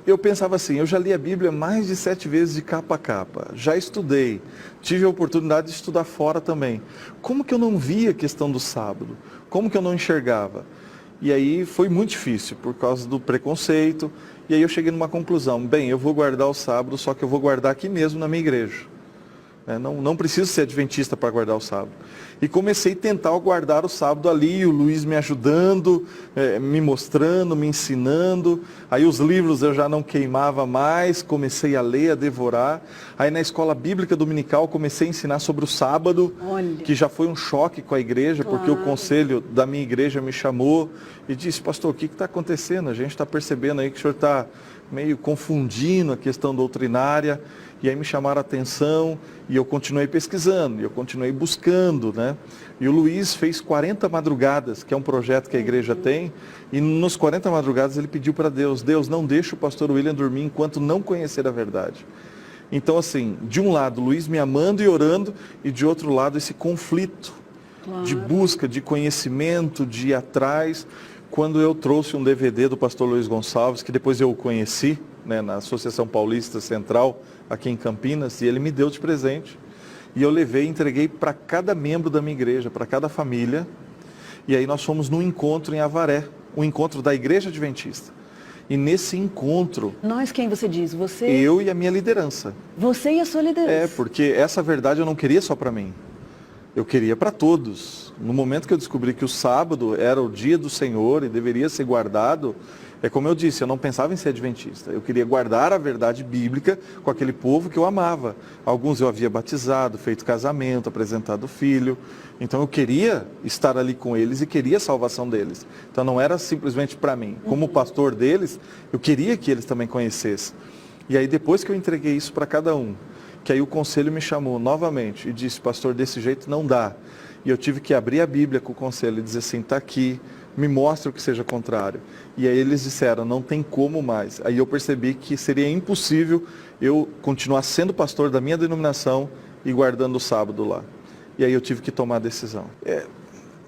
eu pensava assim, eu já li a Bíblia mais de 7 vezes de capa a capa, já estudei, tive a oportunidade de estudar fora também. Como que eu não via a questão do sábado? Como que eu não enxergava? E aí foi muito difícil, por causa do preconceito, e aí eu cheguei numa conclusão, bem, eu vou guardar o sábado, só que eu vou guardar aqui mesmo na minha igreja. Não preciso ser adventista para guardar o sábado. E comecei a tentar guardar o sábado ali, o Luiz me ajudando, me mostrando, me ensinando. Aí os livros eu já não queimava mais, comecei a ler, a devorar. Aí na escola bíblica dominical comecei a ensinar sobre o sábado, que já foi um choque com a igreja, porque o conselho da minha igreja me chamou e disse, pastor, o que está acontecendo? A gente está percebendo aí que o senhor está meio confundindo a questão doutrinária. E aí me chamaram a atenção e eu continuei pesquisando, eu continuei buscando, né? E o Luiz fez 40 madrugadas, que é um projeto que a igreja tem, e nos 40 madrugadas ele pediu para Deus, Deus, não deixa o pastor William dormir enquanto não conhecer a verdade. Então assim, de um lado, Luiz me amando e orando, e de outro lado esse conflito de busca, de conhecimento, de ir atrás. Quando eu trouxe um DVD do pastor Luiz Gonçalves, que depois eu o conheci, né, na Associação Paulista Central, aqui em Campinas, e ele me deu de presente. E eu levei e entreguei para cada membro da minha igreja, para cada família. E aí nós fomos num encontro em Avaré, um encontro da Igreja Adventista. E nesse encontro... Nós, quem você diz? Você? Eu e a minha liderança. Você e a sua liderança. Porque essa verdade eu não queria só para mim. Eu queria para todos. No momento que eu descobri que o sábado era o dia do Senhor e deveria ser guardado, é como eu disse, eu não pensava em ser adventista. Eu queria guardar a verdade bíblica com aquele povo que eu amava. Alguns eu havia batizado, feito casamento, apresentado filho. Então eu queria estar ali com eles e queria a salvação deles. Então não era simplesmente para mim. Como pastor deles, eu queria que eles também conhecessem. E aí depois que eu entreguei isso para cada um, que aí o conselho me chamou novamente e disse, pastor, desse jeito não dá. E eu tive que abrir a Bíblia com o conselho e dizer assim, está aqui, me mostra o que seja contrário. E aí eles disseram, não tem como mais. Aí eu percebi que seria impossível eu continuar sendo pastor da minha denominação e guardando o sábado lá. E aí eu tive que tomar a decisão.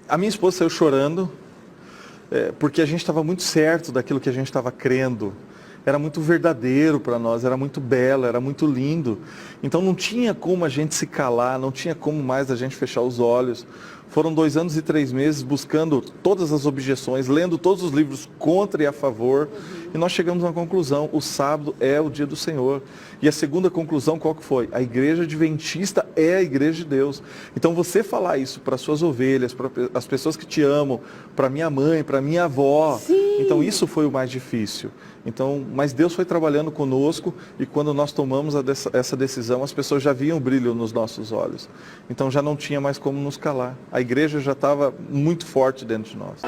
A minha esposa saiu chorando, porque a gente estava muito certo daquilo que a gente estava crendo. Era muito verdadeiro para nós, era muito belo, era muito lindo. Então não tinha como a gente se calar, não tinha como mais a gente fechar os olhos. Foram 2 anos e 3 meses buscando todas as objeções, lendo todos os livros contra e a favor. E nós chegamos a uma conclusão, o sábado é o dia do Senhor. E a segunda conclusão qual que foi? A igreja adventista é a igreja de Deus. Então você falar isso para suas ovelhas, para as pessoas que te amam, para minha mãe, para minha avó. Sim. Então isso foi o mais difícil. Então, mas Deus foi trabalhando conosco e quando nós tomamos essa decisão, as pessoas já viam o brilho nos nossos olhos. Então já não tinha mais como nos calar. A igreja já estava muito forte dentro de nós.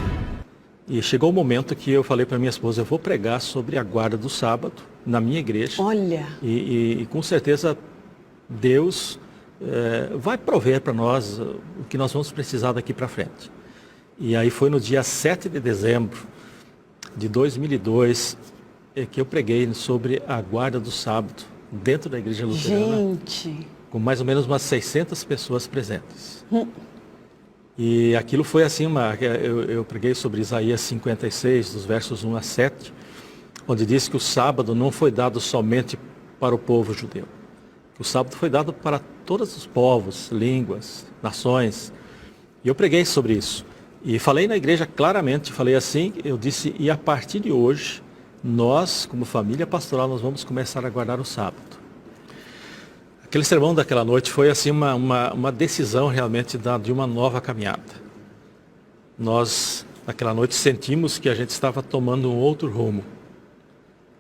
E chegou o momento que eu falei para minha esposa, eu vou pregar sobre a guarda do sábado na minha igreja. Olha! E com certeza Deus vai prover para nós o que nós vamos precisar daqui para frente. E aí foi no dia 7 de dezembro de 2002 que eu preguei sobre a guarda do sábado dentro da igreja luterana. Gente! Com mais ou menos umas 600 pessoas presentes. E aquilo foi assim, eu preguei sobre Isaías 56, dos versos 1 a 7, onde diz que o sábado não foi dado somente para o povo judeu. O sábado foi dado para todos os povos, línguas, nações. E eu preguei sobre isso. E falei na igreja claramente, falei assim, eu disse, e a partir de hoje, nós, como família pastoral, nós vamos começar a guardar o sábado. Aquele sermão daquela noite foi assim uma decisão realmente de uma nova caminhada. Nós, naquela noite, sentimos que a gente estava tomando um outro rumo.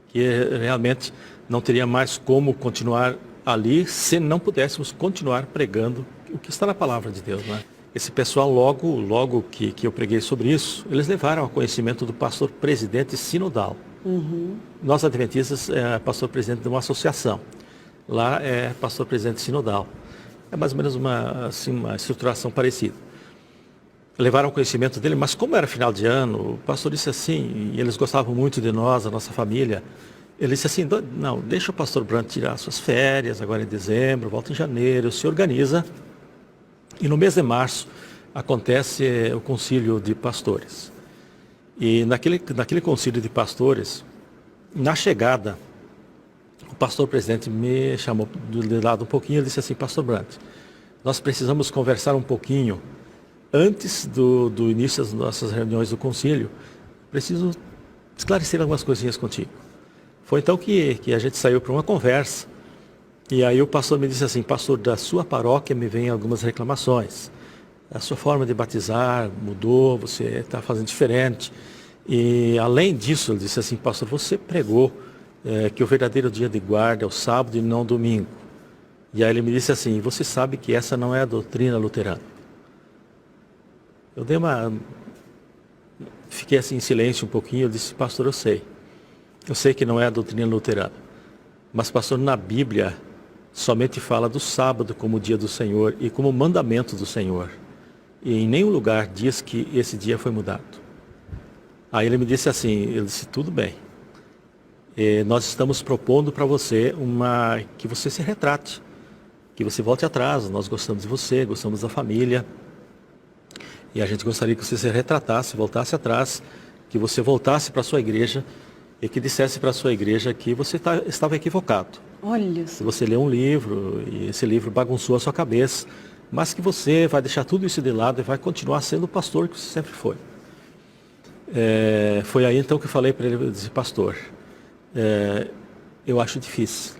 Que realmente não teria mais como continuar ali se não pudéssemos continuar pregando o que está na palavra de Deus, né? Esse pessoal, logo que eu preguei sobre isso, eles levaram ao conhecimento do pastor presidente sinodal. Nós, adventistas, pastor presidente de uma associação. Lá é pastor presidente sinodal. É mais ou menos uma estruturação parecida. Levaram ao conhecimento dele, mas como era final de ano, o pastor disse assim, e eles gostavam muito de nós, da nossa família, ele disse assim, não, deixa o pastor Brandt tirar suas férias, agora em dezembro, volta em janeiro, se organiza. E no mês de março acontece o concílio de pastores. E naquele concílio de pastores, Na chegada, o pastor presidente me chamou de lado um pouquinho e disse assim: pastor Brandt, nós precisamos conversar um pouquinho antes do início das nossas reuniões do concílio. Preciso esclarecer algumas coisinhas contigo. Foi então que a gente saiu para uma conversa. E aí o pastor me disse assim: pastor, da sua paróquia me vêm algumas reclamações. A sua forma de batizar mudou, você está fazendo diferente. E além disso, ele disse assim: pastor, você pregou que o verdadeiro dia de guarda é o sábado e não o domingo. E aí ele me disse assim: você sabe que essa não é a doutrina luterana. Eu fiquei assim em silêncio um pouquinho. Eu disse: pastor, eu sei que não é a doutrina luterana. Mas, pastor, na Bíblia somente fala do sábado como dia do Senhor e como mandamento do Senhor. E em nenhum lugar diz que esse dia foi mudado. Aí ele me disse assim, ele disse: tudo bem. Nós estamos propondo para você que você se retrate, que você volte atrás. Nós gostamos de você, gostamos da família. E a gente gostaria que você se retratasse, voltasse atrás, que você voltasse para a sua igreja e que dissesse para a sua igreja que você estava equivocado. Olha. Se você leu um livro e esse livro bagunçou a sua cabeça, mas que você vai deixar tudo isso de lado e vai continuar sendo o pastor que você sempre foi. Foi aí então que eu falei para ele, eu disse: pastor, eu acho difícil.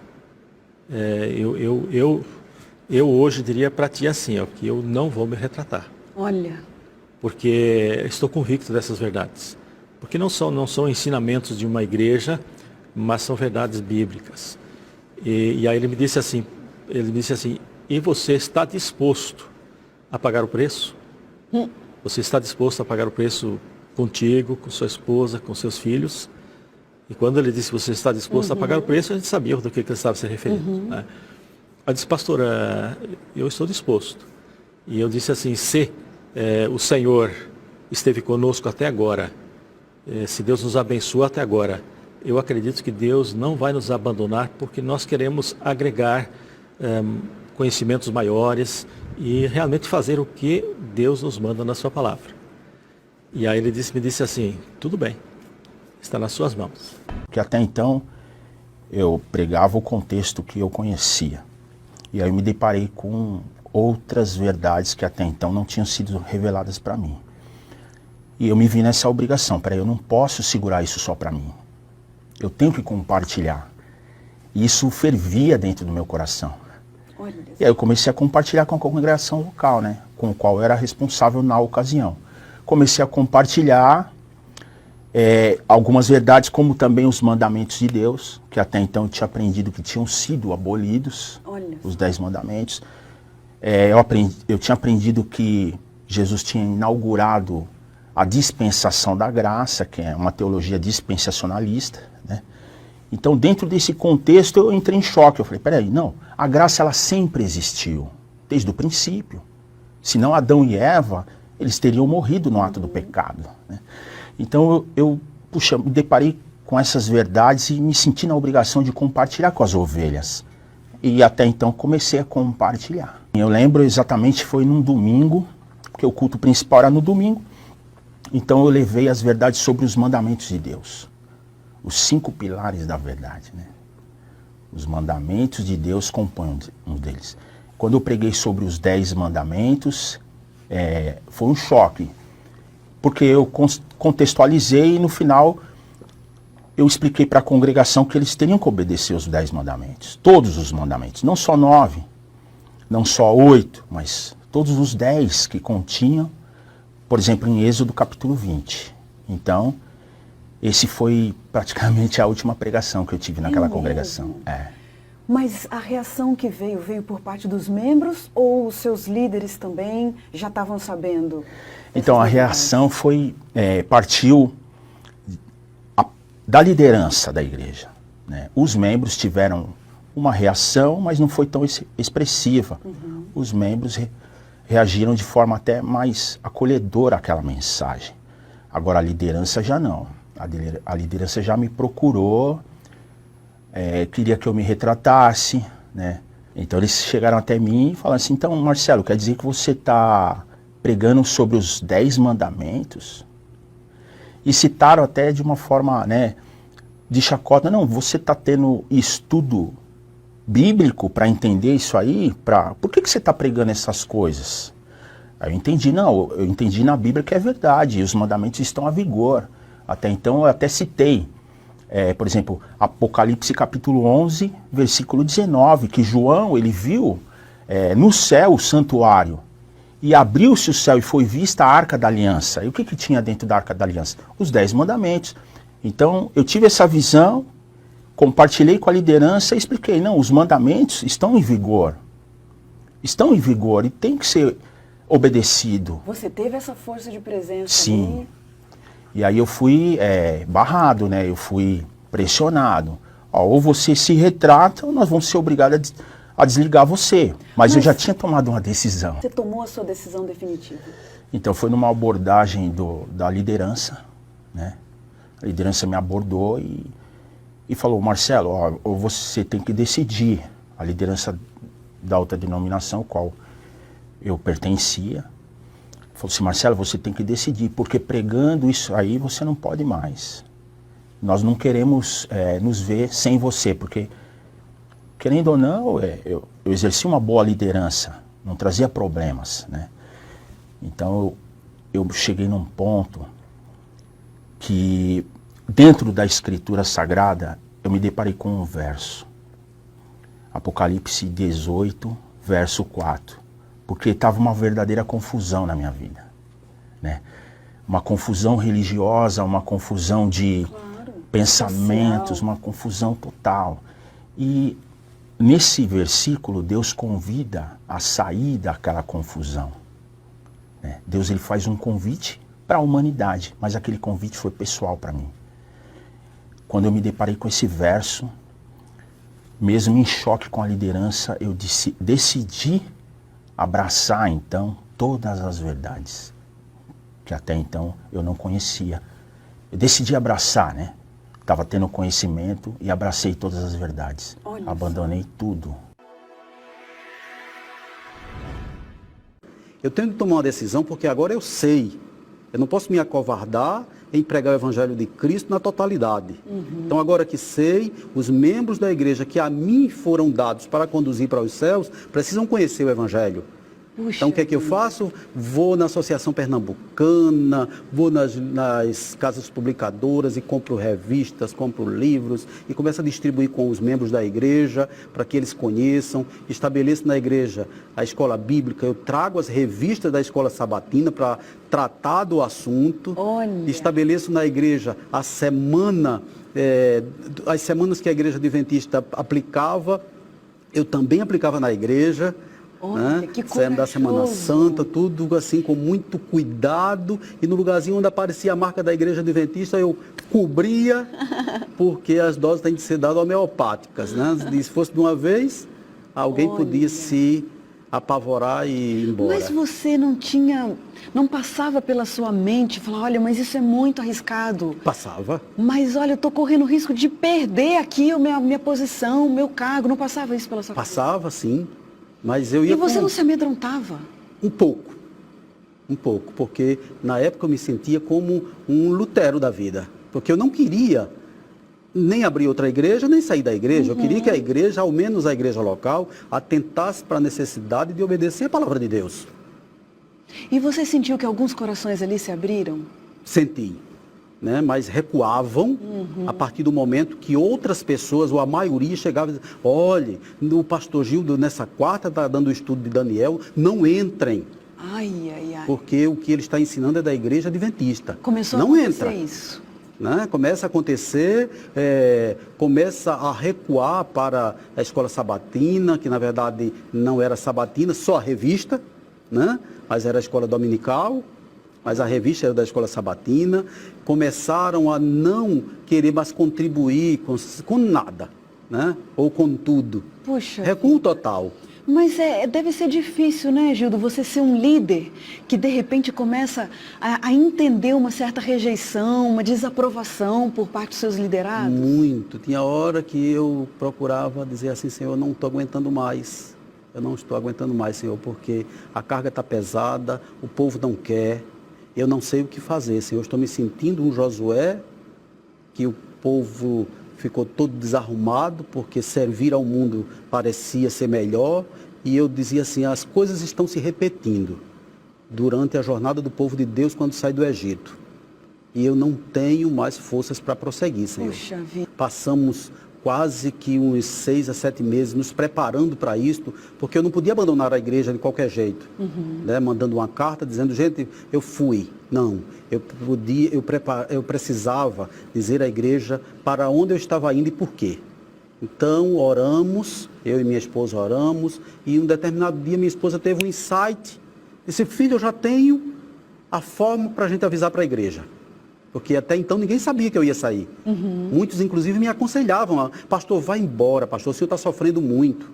Eu hoje diria para ti assim, ó, que eu não vou me retratar. Olha. Porque estou convicto dessas verdades. Porque não são ensinamentos de uma igreja, mas são verdades bíblicas. E aí ele me disse assim, e você está disposto a pagar o preço? Você está disposto a pagar o preço contigo, com sua esposa, com seus filhos? E quando ele disse: você está disposto a pagar o preço, a gente sabia do que ele estava se referindo. Né? Eu disse: pastor, eu estou disposto. E eu disse assim: se o Senhor esteve conosco até agora, se Deus nos abençoou até agora, eu acredito que Deus não vai nos abandonar, porque nós queremos agregar conhecimentos maiores e realmente fazer o que Deus nos manda na sua palavra. E aí ele me disse assim: tudo bem, está nas suas mãos. Porque até então eu pregava o contexto que eu conhecia. E aí eu me deparei com outras verdades que até então não tinham sido reveladas para mim. E eu me vi nessa obrigação: peraí, eu não posso segurar isso só para mim. Eu tenho que compartilhar. E isso fervia dentro do meu coração. Olha. E aí eu comecei a compartilhar com a congregação local, né, com o qual eu era responsável na ocasião. Comecei a compartilhar algumas verdades, como também os mandamentos de Deus, que até então eu tinha aprendido que tinham sido abolidos. Olha. Os 10 mandamentos. Eu tinha aprendido que Jesus tinha inaugurado a dispensação da graça, que é uma teologia dispensacionalista, né? Então, dentro desse contexto, eu entrei em choque. Eu falei: peraí, não, a graça ela sempre existiu, desde o princípio. Senão Adão e Eva, eles teriam morrido no ato do pecado, né? Então, eu me deparei com essas verdades e me senti na obrigação de compartilhar com as ovelhas. E até então comecei a compartilhar. Eu lembro exatamente, foi num domingo, porque o culto principal era no domingo. Então eu levei as verdades sobre os mandamentos de Deus. Os 5 pilares da verdade, né? Os mandamentos de Deus compõem um deles. Quando eu preguei sobre os 10 mandamentos, foi um choque. Porque eu contextualizei e no final eu expliquei para a congregação que eles teriam que obedecer os 10 mandamentos. Todos os mandamentos, não só 9, não só 8, mas todos os 10 que continham, por exemplo, em Êxodo capítulo 20. Então, esse foi praticamente a última pregação que eu tive naquela congregação. Mas a reação que veio por parte dos membros ou os seus líderes também já estavam sabendo? Então, a reação partiu da liderança da igreja, né? Os membros tiveram uma reação, mas não foi tão expressiva. Os membros reagiram de forma até mais acolhedora àquela mensagem. Agora a liderança já não. A liderança já me procurou, queria que eu me retratasse, né? Então eles chegaram até mim e falaram assim: então, Marcelo, quer dizer que você está pregando sobre os 10 mandamentos? E citaram até de uma forma, né, de chacota. Não, você está tendo estudo bíblico para entender isso aí? Por que você está pregando essas coisas? Aí eu entendi, não, eu entendi na Bíblia que é verdade, e os mandamentos estão a vigor. Até então eu até citei, por exemplo, Apocalipse capítulo 11, versículo 19, que João, ele viu no céu o santuário, e abriu-se o céu e foi vista a Arca da Aliança. E o que tinha dentro da Arca da Aliança? Os 10 mandamentos. Então eu tive essa visão, compartilhei com a liderança e expliquei, não, os mandamentos estão em vigor. Estão em vigor e tem que ser obedecido. Você teve essa força de presença? Sim. Ali? E aí eu fui barrado, né? Eu fui pressionado. Ó, ou você se retrata ou nós vamos ser obrigados a desligar você. Mas eu já tinha tomado uma decisão. Você tomou a sua decisão definitiva? Então foi numa abordagem da liderança, né? A liderança me abordou e falou, Marcelo, ó, ou você tem que decidir. A liderança da outra denominação, qual eu pertencia, falou assim, Marcelo, você tem que decidir, porque pregando isso aí você não pode mais. Nós não queremos nos ver sem você, porque, querendo ou não, eu exerci uma boa liderança, não trazia problemas, né? Então eu cheguei num ponto que, dentro da Escritura Sagrada, eu me deparei com um verso. Apocalipse 18, verso 4. Porque estava uma verdadeira confusão na minha vida, né? Uma confusão religiosa, uma confusão de pensamentos, uma confusão total. E nesse versículo, Deus convida a sair daquela confusão, né? Deus, ele faz um convite para a humanidade, mas aquele convite foi pessoal para mim. Quando eu me deparei com esse verso, mesmo em choque com a liderança, eu decidi abraçar, então, todas as verdades que até então eu não conhecia. Eu decidi abraçar, né? Estava tendo conhecimento e abracei todas as verdades. Olha Abandonei tudo. Eu tenho que tomar uma decisão porque agora eu sei. Eu não posso me acovardar em pregar o Evangelho de Cristo na totalidade. Então, agora que sei, os membros da igreja que a mim foram dados para conduzir para os céus, precisam conhecer o Evangelho. Puxa, Então, o que é que eu faço? Vou na Associação Pernambucana, vou nas casas publicadoras e compro revistas, compro livros e começo a distribuir com os membros da igreja para que eles conheçam. Estabeleço na igreja a escola bíblica, eu trago as revistas da escola sabatina para tratar do assunto. Olha. Estabeleço na igreja a semana, as semanas que a igreja adventista aplicava, eu também aplicava na igreja. Olha, né? que Saímos da Semana corajoso. Santa, tudo assim com muito cuidado, e no lugarzinho onde aparecia a marca da igreja adventista eu cobria, porque as doses têm de ser dadas homeopáticas, né? Se fosse de uma vez, alguém podia se apavorar e ir embora. Mas você não passava pela sua mente, falar, olha, mas isso é muito arriscado. Passava. Mas olha, eu estou correndo o risco de perder aqui a minha posição, o meu cargo. Não passava isso pela sua cabeça? Passava, sim. Mas eu ia E você com... não se amedrontava? Um pouco, porque na época eu me sentia como um Lutero da vida, porque eu não queria nem abrir outra igreja, nem sair da igreja. Eu queria que a igreja, ao menos a igreja local, atentasse para a necessidade de obedecer a palavra de Deus. E você sentiu que alguns corações ali se abriram? Senti, né? Mas recuavam a partir do momento que outras pessoas, ou a maioria, chegavam e diziam, olhe, o pastor Gildo nessa quarta está dando o estudo de Daniel, não entrem. Ai, ai, ai. Porque o que ele está ensinando é da igreja adventista. Começou não a acontecer entra, isso. né? Começa a acontecer, começa a recuar para a escola sabatina, que na verdade não era sabatina, só a revista, né? Mas era a escola dominical, mas a revista era da escola sabatina. Começaram a não querer mais contribuir com nada, né? Ou com tudo. Puxa. Recuo total. Mas deve ser difícil, né, Gildo, você ser um líder que de repente começa a entender uma certa rejeição, uma desaprovação por parte dos seus liderados? Muito. Tinha hora que eu procurava dizer assim, Senhor, eu não estou aguentando mais. Eu não estou aguentando mais, Senhor, porque a carga está pesada, o povo não quer, eu não sei o que fazer, Senhor. Eu estou me sentindo um Josué, que o povo ficou todo desarrumado, porque servir ao mundo parecia ser melhor. E eu dizia assim, as coisas estão se repetindo durante a jornada do povo de Deus quando sai do Egito. E eu não tenho mais forças para prosseguir, Senhor. Puxa vida. Passamos quase que uns 6 a 7 meses nos preparando para isto, porque eu não podia abandonar a igreja de qualquer jeito, né? Mandando uma carta dizendo, gente, eu fui. Não, eu precisava dizer à igreja para onde eu estava indo e por quê. Então oramos, eu e minha esposa oramos, e um determinado dia minha esposa teve um insight, disse, filho, eu já tenho a forma para a gente avisar para a igreja. Porque até então ninguém sabia que eu ia sair. Muitos, inclusive, me aconselhavam. Pastor, vai embora, pastor, o senhor está sofrendo muito.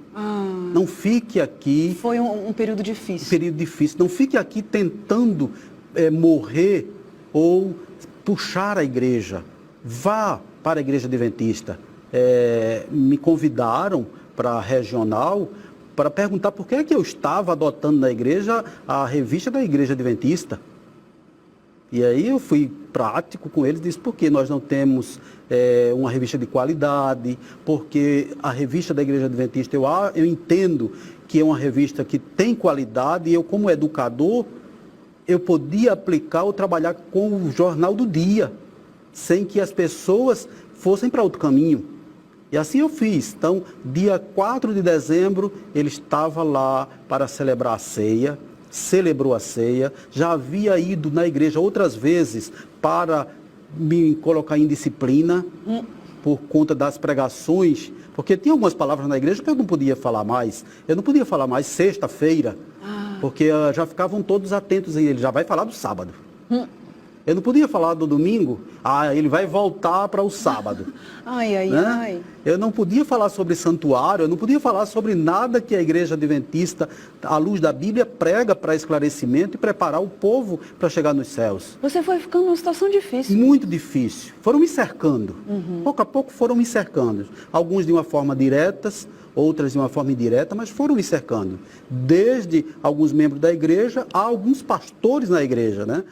Não fique aqui. Foi um período difícil. Um período difícil. Não fique aqui tentando morrer ou puxar a igreja. Vá para a igreja adventista. Me convidaram para a regional para perguntar por que é que eu estava adotando na igreja a revista da igreja adventista. E aí eu fui prático com eles, disse, porque nós não temos uma revista de qualidade, porque a revista da Igreja Adventista, eu entendo que é uma revista que tem qualidade, e eu como educador, eu podia aplicar ou trabalhar com o jornal do dia, sem que as pessoas fossem para outro caminho. E assim eu fiz. Então, dia 4 de dezembro, ele estava lá para celebrar a ceia, celebrou a ceia, já havia ido na igreja outras vezes para me colocar em disciplina por conta das pregações, porque tinha algumas palavras na igreja que eu não podia falar mais. Eu não podia falar mais sexta-feira, porque já ficavam todos atentos e ele já vai falar do sábado. Eu não podia falar do domingo, ele vai voltar para o sábado. Ai. Eu não podia falar sobre santuário, eu não podia falar sobre nada que a igreja adventista, à luz da Bíblia, prega para esclarecimento e preparar o povo para chegar nos céus. Você foi ficando numa situação difícil. Muito difícil. Foram me cercando. Pouco a pouco foram me cercando. Alguns de uma forma diretas, outras de uma forma indireta, mas foram me cercando. Desde alguns membros da igreja a alguns pastores na igreja, né?